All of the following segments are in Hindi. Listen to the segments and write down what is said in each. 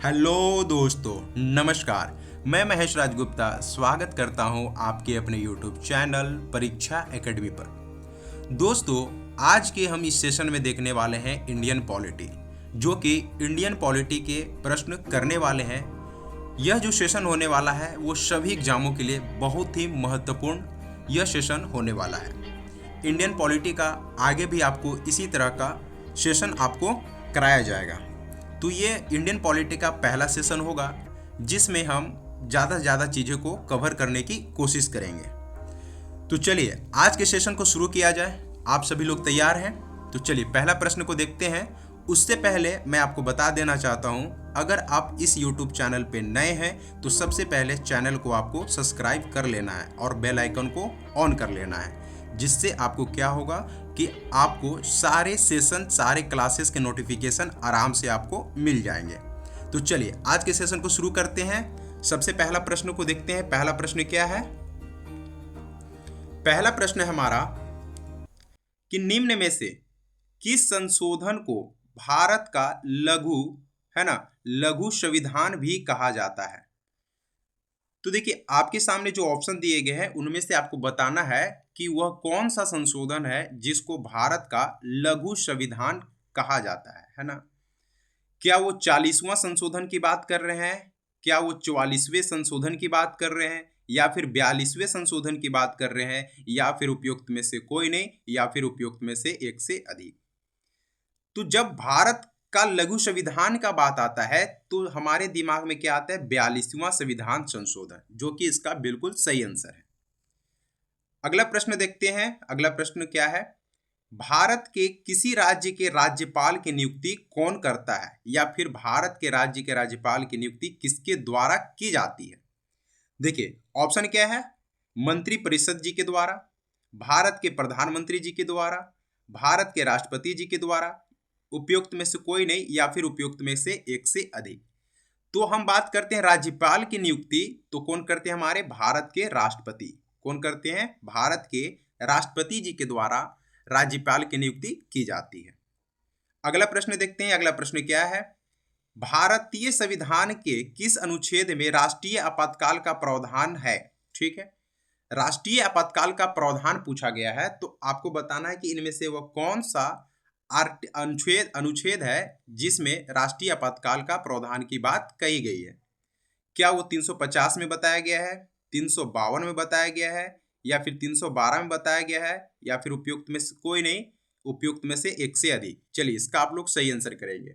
हेलो दोस्तों, नमस्कार। मैं महेश राजगुप्ता स्वागत करता हूं आपके अपने यूट्यूब चैनल परीक्षा एकेडमी पर। दोस्तों, आज के हम इस सेशन में देखने वाले हैं इंडियन पॉलिटी, जो कि इंडियन पॉलिटी के प्रश्न करने वाले हैं। यह जो सेशन होने वाला है वो सभी एग्जामों के लिए बहुत ही महत्वपूर्ण यह सेशन होने वाला है। इंडियन पॉलिटी का आगे भी आपको इसी तरह का सेशन आपको कराया जाएगा। तो ये इंडियन पॉलिटी का पहला सेशन होगा जिसमें हम ज़्यादा से ज़्यादा चीज़ों को कवर करने की कोशिश करेंगे। तो चलिए आज के सेशन को शुरू किया जाए। आप सभी लोग तैयार हैं? तो चलिए पहला प्रश्न को देखते हैं। उससे पहले मैं आपको बता देना चाहता हूं, अगर आप इस YouTube चैनल पे नए हैं तो सबसे पहले चैनल को आपको सब्सक्राइब कर लेना है और बेल आइकन को ऑन कर लेना है, जिससे आपको क्या होगा कि आपको सारे सेशन, सारे क्लासेस के नोटिफिकेशन आराम से आपको मिल जाएंगे। तो चलिए आज के सेशन को शुरू करते हैं। सबसे पहला प्रश्न को देखते हैं। पहला प्रश्न क्या है? पहला प्रश्न है हमारा कि निम्न में से किस संशोधन को भारत का लघु संविधान भी कहा जाता है? तो देखिए आपके सामने जो ऑप्शन दिए गए हैं उनमें से आपको बताना है कि वह कौन सा संशोधन है जिसको भारत का लघु संविधान कहा जाता है ना? क्या वो 40वां संशोधन की बात कर रहे हैं, क्या वो 44वें संशोधन की बात कर रहे हैं, या फिर 42वें संशोधन की बात कर रहे हैं, या फिर उपयुक्त में से कोई नहीं, या फिर उपयुक्त में से एक से अधिक? तो जब भारत का लघु संविधान का बात आता है तो हमारे दिमाग में क्या आता है? 42वां संविधान संशोधन, जो कि इसका बिल्कुल सही आंसर है। अगला प्रश्न देखते हैं। अगला प्रश्न क्या है? भारत के किसी राज्य के राज्यपाल की नियुक्ति कौन करता है, या फिर भारत के राज्य के राज्यपाल की नियुक्ति किसके द्वारा की जाती है? देखिए ऑप्शन क्या है? मंत्री परिषद जी के द्वारा, भारत के प्रधानमंत्री जी के द्वारा, भारत के राष्ट्रपति जी के द्वारा, उपयुक्त में से कोई नहीं, या फिर उपयुक्त में से एक से अधिक। तो हम बात करते हैं राज्यपाल की नियुक्ति, तो कौन करते हैं? हमारे भारत के राष्ट्रपति। कौन करते हैं? भारत के राष्ट्रपति जी के द्वारा राज्यपाल की नियुक्ति की जाती है। अगला प्रश्न देखते हैं। अगला प्रश्न क्या है? भारतीय संविधान के किस अनुच्छेद में राष्ट्रीय आपातकाल का प्रावधान है? ठीक है, राष्ट्रीय आपातकाल का प्रावधान पूछा गया है, तो आपको बताना है कि इनमें से वह कौन सा अनुच्छेद है जिसमें राष्ट्रीय आपातकाल का प्रावधान की बात कही गई है। क्या वो 350 में बताया गया है, 352 में बताया गया है, या फिर 312 में बताया गया है, या फिर उपयुक्त में से कोई नहीं, उपयुक्त में से एक से अधिक? चलिए इसका आप लोग सही आंसर करेंगे।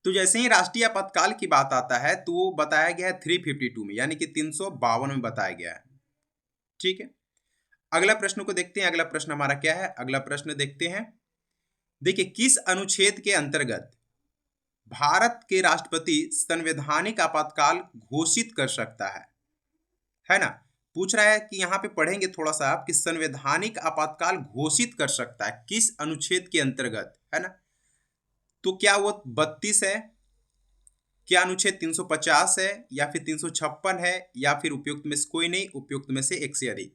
तो जैसे ही राष्ट्रीय आपातकाल की बात आता है तो वो बताया गया है 352 में, यानी कि 352 में बताया गया है। ठीक है, अगला प्रश्न को देखते हैं। अगला प्रश्न हमारा क्या है? अगला प्रश्न देखते हैं। देखिए किस अनुच्छेद के अंतर्गत भारत के राष्ट्रपति संवैधानिक आपातकाल घोषित कर सकता है ना? पूछ रहा है कि यहाँ पे पढ़ेंगे थोड़ा सा आप कि संवैधानिक आपातकाल घोषित कर सकता है किस अनुच्छेद के अंतर्गत, है ना? तो क्या वो 32 है, क्या अनुच्छेद 350 है, या फिर 356 है, या फिर उपयुक्त में से कोई नहीं, उपयुक्त में से एक से अधिक?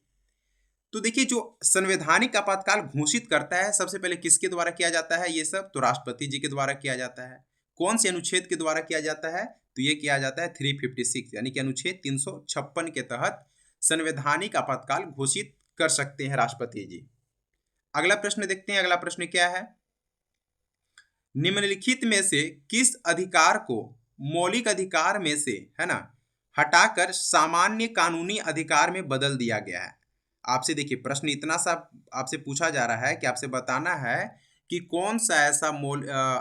तो देखिए जो संवैधानिक आपातकाल घोषित करता है सबसे पहले किसके द्वारा किया जाता है? ये सब तो राष्ट्रपति जी के द्वारा किया जाता है। कौन से अनुच्छेद के द्वारा किया जाता है? तो ये किया जाता है 356, यानी कि अनुच्छेद 356 के तहत संवैधानिक आपातकाल घोषित कर सकते हैं राष्ट्रपति जी। अगला प्रश्न देखते हैं। अगला प्रश्न क्या है? निम्नलिखित में से किस अधिकार को मौलिक अधिकार में से, है ना, हटाकर सामान्य कानूनी अधिकार में बदल दिया गया है? आपसे देखिए प्रश्न इतना सा आपसे पूछा जा रहा है कि आपसे बताना है कि कौन सा ऐसा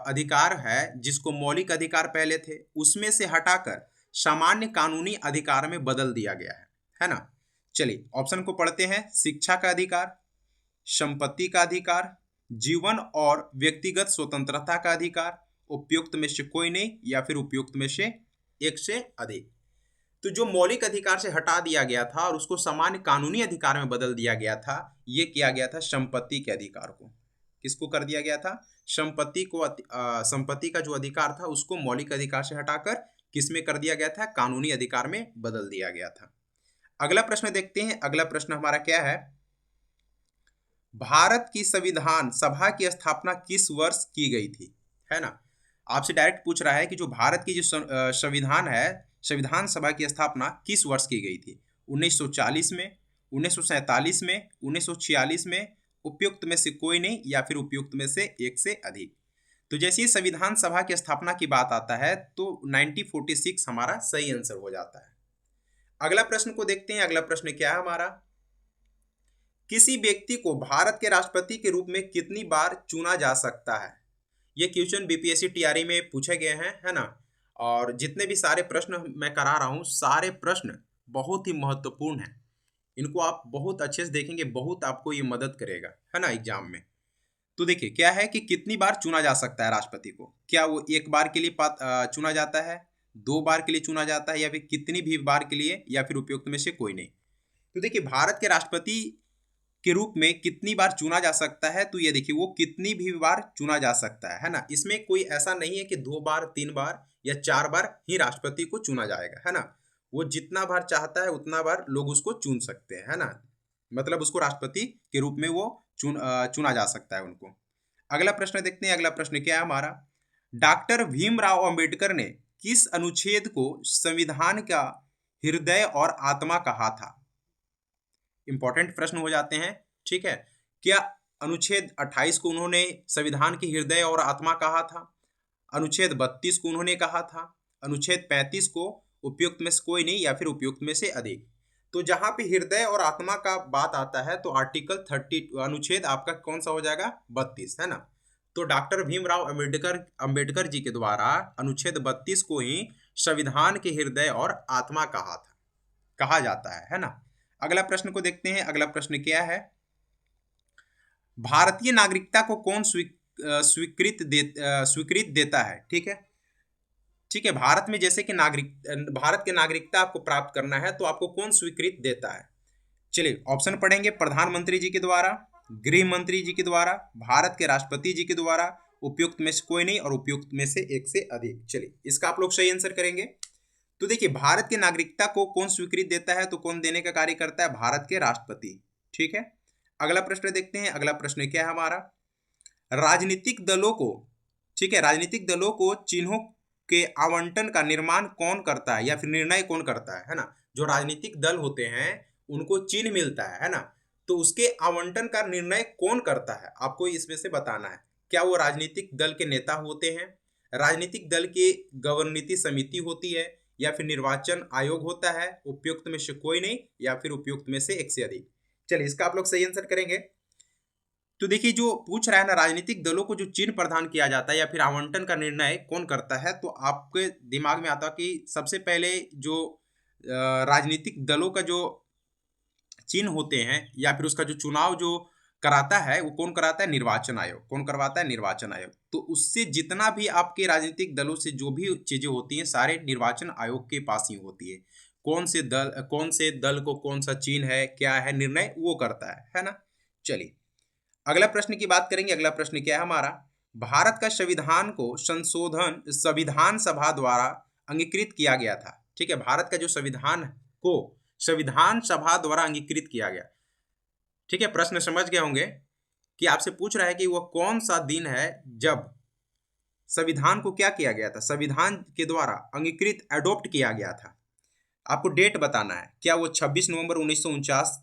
अधिकार है जिसको मौलिक अधिकार पहले थे उसमें से हटाकर सामान्य कानूनी अधिकार में बदल दिया गया है ना? चलिए ऑप्शन को पढ़ते हैं। शिक्षा का अधिकार, संपत्ति का अधिकार, जीवन और व्यक्तिगत स्वतंत्रता का अधिकार, उपयुक्त में से कोई नहीं, या फिर उपयुक्त में से एक से अधिक। तो जो मौलिक अधिकार से हटा दिया गया था और उसको सामान्य कानूनी अधिकार में बदल दिया गया था, ये किया गया था संपत्ति के अधिकार को। किसको कर दिया गया था? संपत्ति का जो अधिकार था उसको मौलिक अधिकार से हटाकर किसमें कर दिया गया था? कानूनी अधिकार में बदल दिया गया था। अगला प्रश्न देखते हैं। अगला प्रश्न हमारा क्या है? भारत की संविधान सभा की स्थापना किस वर्ष की गई थी, है ना? आपसे डायरेक्ट पूछ रहा है कि जो भारत की जो संविधान है, संविधान सभा की स्थापना किस वर्ष की गई थी? 1940 में, 1947 में, 1946 में, उपयुक्त में से कोई नहीं या फिर उपयुक्त में से एक से अधिक। तो जैसे ही संविधान सभा की स्थापना की बात आता है तो 1946 हमारा सही आंसर हो जाता है। अगला प्रश्न को देखते हैं। अगला प्रश्न क्या है हमारा? किसी व्यक्ति को भारत के राष्ट्रपति के रूप में कितनी बार चुना जा सकता है? ये क्वेश्चन बीपीएससी टीआरई में पूछे गए हैं, है ना। और जितने भी सारे प्रश्न मैं करा रहा हूँ, सारे प्रश्न बहुत ही महत्वपूर्ण हैं। इनको आप बहुत अच्छे से देखेंगे, बहुत आपको ये मदद करेगा, है ना, एग्जाम में। तो देखिए क्या है कि कितनी बार चुना जा सकता है राष्ट्रपति को? क्या वो एक बार के लिए चुना जाता है, 2 बार के लिए चुना जाता है, या फिर कितनी भी बार के लिए, या फिर उपयुक्त में से कोई नहीं? तो देखिए भारत के राष्ट्रपति के रूप में कितनी बार चुना जा सकता है, तो ये देखिए वो कितनी भी बार चुना जा सकता है ना। इसमें कोई ऐसा नहीं है कि 2 बार, 3 बार या 4 बार ही राष्ट्रपति को चुना जाएगा, है ना। वो जितना बार चाहता है उतना बार लोग उसको चुन सकते हैं, है ना। मतलब उसको राष्ट्रपति के रूप में वो चुना जा सकता है उनको। अगला प्रश्न देखते हैं। अगला प्रश्न क्या है हमारा? डॉक्टर भीमराव अंबेडकर ने किस अनुच्छेद को संविधान का हृदय और आत्मा कहा था? इंपॉर्टेंट प्रश्न हो जाते हैं, ठीक है। क्या अनुच्छेद 28 को उन्होंने संविधान के हृदय और आत्मा कहा था? अनुच्छेद 32 को उन्होंने कहा था? अनुच्छेद 35 को उपयुक्त में से कोई नहीं या फिर उपयुक्त में से अधिक? तो जहां पे हृदय और आत्मा का बात आता है तो आर्टिकल 30 अनुच्छेद आपका कौन सा हो जाएगा? 32, है ना। तो डॉक्टर भीमराव अंबेडकर जी के द्वारा अनुच्छेद 32 को ही संविधान के हृदय और आत्मा कहा जाता है ना। अगला प्रश्न को देखते हैं। अगला प्रश्न क्या है? भारतीय नागरिकता को कौन स्वीकृत देता है? ठीक है, ठीक है। भारत में जैसे कि भारत के नागरिकता आपको प्राप्त करना है तो आपको कौन स्वीकृत देता है? चलिए ऑप्शन पढ़ेंगे। प्रधानमंत्री जी के द्वारा, गृह मंत्री जी के द्वारा, भारत के राष्ट्रपति जी के द्वारा, उपयुक्त में से कोई नहीं और उपयुक्त में से एक से अधिक। चलिए इसका आप लोग सही आंसर करेंगे। तो देखिए भारत की नागरिकता को कौन स्वीकृत देता है? तो कौन देने का कार्य करता है? भारत के राष्ट्रपति, ठीक है। अगला प्रश्न देखते हैं। अगला प्रश्न क्या है हमारा? राजनीतिक दलों को, ठीक है, राजनीतिक दलों को चिन्हों के आवंटन का निर्माण कौन करता है या फिर निर्णय कौन करता है ना। जो राजनीतिक दल होते हैं उनको चिन्ह मिलता है ना। तो उसके आवंटन का निर्णय कौन करता है? आपको इसमें से बताना है। क्या वो राजनीतिक दल के नेता होते हैं, राजनीतिक दल की गवर्नीति समिति होती है, या फिर निर्वाचन आयोग होता है? उपयुक्त में से कोई नहीं या फिर उपयुक्त में से एक से अधिक। चलिए इसका आप लोग सही आंसर करेंगे। तो देखिए जो पूछ रहा है ना, राजनीतिक दलों को जो चिन्ह प्रदान किया जाता है या फिर आवंटन का निर्णय कौन करता है, तो आपके दिमाग में आता कि सबसे पहले जो राजनीतिक दलों का जो चिन्ह होते हैं या फिर उसका जो चुनाव जो कराता है वो कौन कराता है? निर्वाचन आयोग। कौन करवाता है? निर्वाचन आयोग। तो उससे जितना भी आपके राजनीतिक दलों से जो भी चीजें होती हैं सारे निर्वाचन आयोग के पास ही होती है। कौन से दल को कौन सा चिन्ह है, क्या है, निर्णय वो करता है ना। चलिए अगला प्रश्न की बात करेंगे। अगला प्रश्न क्या है हमारा? भारत का संविधान को संविधान सभा द्वारा अंगीकृत किया गया था, ठीक है। भारत का जो संविधान को संविधान सभा द्वारा अंगीकृत किया गया, ठीक है। प्रश्न समझ गए होंगे कि आपसे पूछ रहा है कि वह कौन सा दिन है जब संविधान को क्या किया गया था? संविधान के द्वारा अंगीकृत, एडॉप्ट किया गया था। आपको डेट बताना है। क्या वो 26 नवंबर 1949,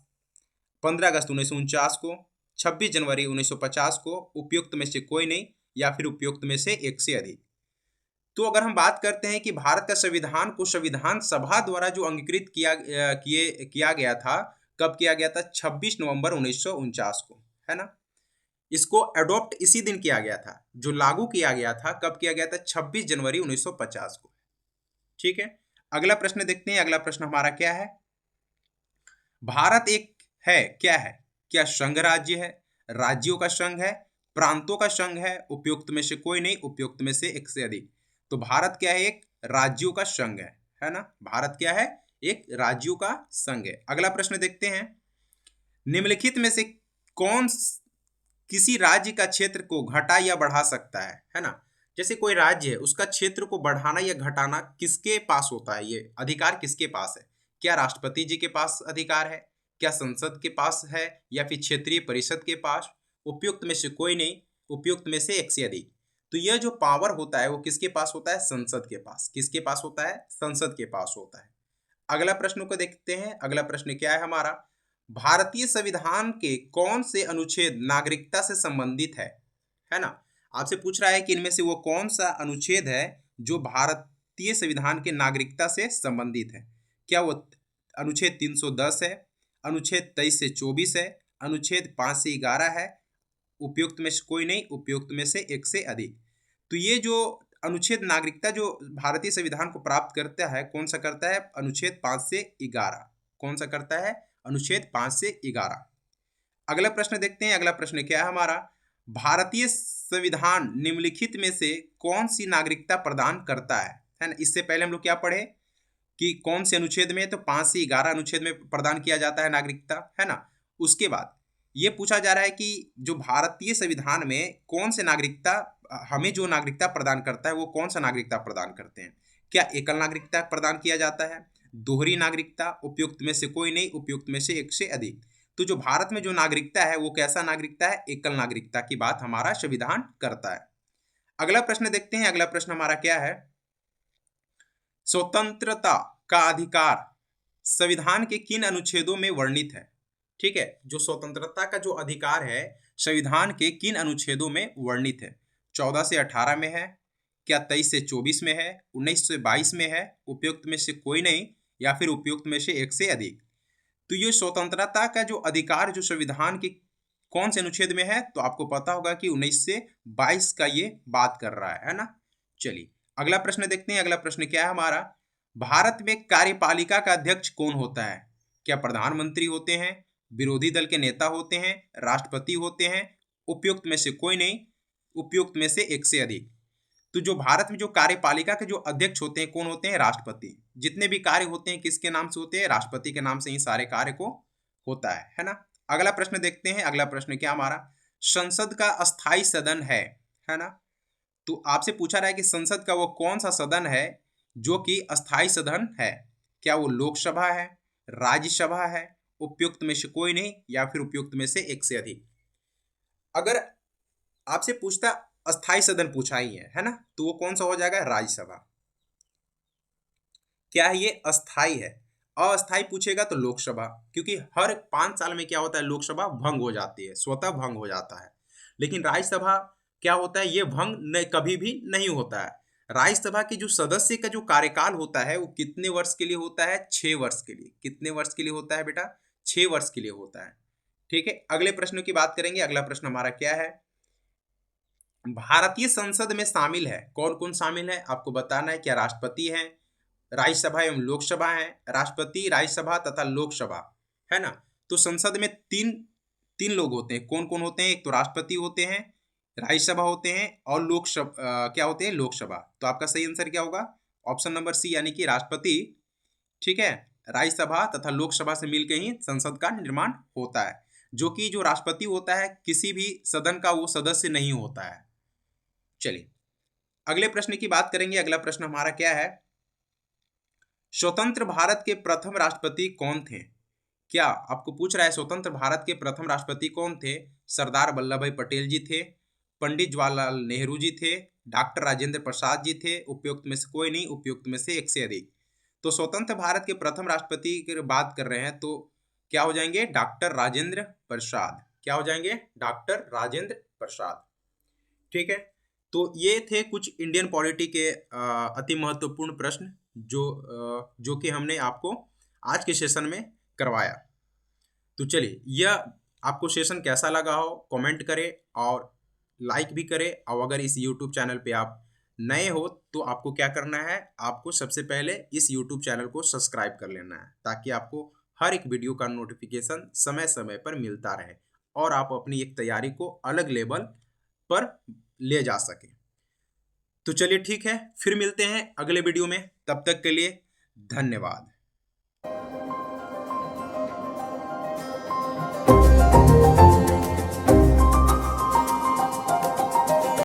15 अगस्त 1949 को, 26 जनवरी 1950 को, उपयुक्त में से कोई नहीं या फिर उपयुक्त में से एक से अधिक? तो अगर हम बात करते हैं कि भारत का संविधान को संविधान सभा द्वारा जो अंगीकृत किया गया था, कब किया गया था? 26 नवंबर 1949 को, है ना। इसको एडॉप्ट इसी दिन किया गया था। जो लागू किया गया था कब किया गया था? 26 जनवरी 1950 को, ठीक है। अगला प्रश्न देखते हैं। अगला प्रश्न हमारा क्या है? भारत एक है, क्या है? क्या संघ राज्य है, राज्यों का संघ है, प्रांतों का संघ है? उपयुक्त में से कोई नहीं, उपयुक्त में से एक से अधिक। तो भारत क्या है? एक राज्यों का संघ है ना। भारत क्या है? एक राज्यों का संघ है। अगला प्रश्न देखते हैं। निम्नलिखित में से कौन किसी राज्य का क्षेत्र को घटा या बढ़ा सकता है ना। जैसे कोई राज्य है उसका क्षेत्र को बढ़ाना या घटाना किसके पास होता है? ये अधिकार किसके पास है? क्या राष्ट्रपति जी के पास अधिकार है, क्या संसद के पास है, या फिर क्षेत्रीय परिषद के पास? उपयुक्त में से कोई नहीं, उपयुक्त में से एक से अधिक। तो यह जो पावर होता है वो किसके पास होता है? संसद के पास। किसके पास होता है? संसद के पास होता है। अगला प्रश्न को देखते हैं। अगला प्रश्न क्या है हमारा? भारतीय संविधान के कौन से अनुच्छेद नागरिकता से संबंधित है ना? आपसे पूछ रहा है कि इनमें से वो कौन सा अनुच्छेद है जो भारतीय संविधान के नागरिकता से संबंधित है। क्या वो अनुच्छेद 310 है, अनुच्छेद 23 से 24 है, अनुच्छेद 5 से 11 है, उपयुक्त में से कोई नहीं, उपयुक्त में से एक से अधिक। तो ये जो अनुच्छेद नागरिकता जो भारतीय संविधान को प्राप्त करता है, कौन सा करता है? अनुच्छेद 5 से 11। कौन सा करता है? अनुच्छेद 5 से 11। अगला प्रश्न देखते हैं। अगला प्रश्न क्या है हमारा? भारतीय संविधान निम्नलिखित में से कौन सी नागरिकता प्रदान करता है ना? इससे पहले हम लोग क्या पढ़े कि कौन से अनुच्छेद में? तो 5 से 11 अनुच्छेद में प्रदान किया जाता है नागरिकता, है ना? उसके बाद ये पूछा जा रहा है कि जो भारतीय संविधान में कौन से नागरिकता, हमें जो नागरिकता प्रदान करता है वो कौन सा नागरिकता प्रदान करते हैं? क्या एकल नागरिकता प्रदान किया जाता है, दोहरी नागरिकता, उपयुक्त में से कोई नहीं, उपयुक्त में से एक से अधिक? तो जो भारत में जो नागरिकता है वो कैसा नागरिकता है? एकल नागरिकता की बात हमारा संविधान करता है। अगला प्रश्न देखते हैं। अगला प्रश्न हमारा क्या है? स्वतंत्रता का अधिकार संविधान के किन अनुच्छेदों में वर्णित है? ठीक है, जो स्वतंत्रता का जो अधिकार है संविधान के किन अनुच्छेदों में वर्णित है? 14 से 18 में है, क्या 23 से 24 में है, 19 से 22 में है, उपयुक्त में से कोई नहीं, या फिर उपयुक्त में से एक से अधिक? तो ये स्वतंत्रता का जो अधिकार जो संविधान के कौन से अनुच्छेद में है? तो आपको पता होगा कि 19 से 22 का ये बात कर रहा है ना? चलिए अगला प्रश्न देखते हैं। अगला प्रश्न क्या है हमारा? भारत में कार्यपालिका का अध्यक्ष कौन होता है? क्या प्रधानमंत्री होते हैं, विरोधी दल के नेता होते हैं, राष्ट्रपति होते हैं, उपयुक्त में से कोई नहीं, उपयुक्त में से एक से अधिक? तो जो भारत में जो कार्यपालिका के जो अध्यक्ष होते हैं कौन होते हैं? राष्ट्रपति। जितने भी कार्य होते हैं किसके नाम से होते हैं? राष्ट्रपति के नाम से ही सारे कार्य को होता है ना? अगला प्रश्न देखते हैं। अगला प्रश्न क्या हमारा? संसद का अस्थाई सदन है ना? तो आपसे पूछा रहा है कि संसद का वो कौन सा सदन है जो कि अस्थाई सदन है? क्या वो लोकसभा है, राज्यसभा है, उपयुक्त में से कोई नहीं, या फिर उपयुक्त में से एक से अधिक? अगर आपसे पूछता अस्थाई सदन पूछा ही है ना, तो वो कौन सा हो जाएगा? राज्यसभा। क्या है ये? अस्थाई है। अस्थाई पूछेगा तो लोकसभा, क्योंकि हर 5 साल में क्या होता है? लोकसभा भंग हो जाती है, स्वतः भंग हो जाता है। लेकिन राज्यसभा क्या होता है? ये भंग कभी भी नहीं होता है। राज्यसभा के जो सदस्य का जो कार्यकाल होता है वो कितने वर्ष के लिए होता है? 6 वर्ष के लिए। कितने वर्ष के लिए होता है बेटा? 6 वर्ष के लिए होता है। ठीक है, अगले प्रश्न की बात करेंगे। अगला प्रश्न हमारा क्या है? भारतीय संसद में शामिल है, कौन कौन शामिल है आपको बताना है। क्या राष्ट्रपति है, राज्यसभा एवं लोकसभा है, राष्ट्रपति, राज्यसभा तथा लोकसभा, है ना? तो संसद में तीन लोग होते हैं। कौन कौन होते हैं? एक तो राष्ट्रपति होते हैं, राज्यसभा होते हैं, और लोकसभा क्या होते हैं? लोकसभा। तो आपका सही आंसर क्या होगा? ऑप्शन नंबर सी, यानी कि राष्ट्रपति, ठीक है, राज्यसभा तथा लोकसभा से मिलकर ही संसद का निर्माण होता है। जो कि जो राष्ट्रपति होता है किसी भी सदन का वो सदस्य नहीं होता है। चलिए अगले प्रश्न की बात करेंगे। अगला प्रश्न हमारा क्या है? स्वतंत्र भारत के प्रथम राष्ट्रपति कौन थे? क्या आपको पूछ रहा है स्वतंत्र भारत के प्रथम राष्ट्रपति कौन थे? सरदार वल्लभ भाई पटेल जी थे, पंडित जवाहरलाल नेहरू जी थे, डॉक्टर राजेंद्र प्रसाद जी थे, उपयुक्त में से कोई नहीं, उपयुक्त में से एक से अधिक? तो स्वतंत्र भारत के प्रथम राष्ट्रपति की बात कर रहे हैं तो क्या हो जाएंगे? डॉक्टर राजेंद्र प्रसाद। क्या हो जाएंगे? डॉक्टर राजेंद्र प्रसाद। ठीक है, तो ये थे कुछ इंडियन पॉलिटी के अति महत्वपूर्ण प्रश्न जो कि हमने आपको आज के सेशन में करवाया। तो चलिए, यह आपको सेशन कैसा लगा हो कमेंट करें और लाइक भी करें। और अगर इस यूट्यूब चैनल पे आप नए हो तो आपको क्या करना है? आपको सबसे पहले इस यूट्यूब चैनल को सब्सक्राइब कर लेना है, ताकि आपको हर एक वीडियो का नोटिफिकेशन समय समय पर मिलता रहे और आप अपनी एक तैयारी को अलग लेवल पर ले जा सके। तो चलिए ठीक है, फिर मिलते हैं अगले वीडियो में। तब तक के लिए धन्यवाद।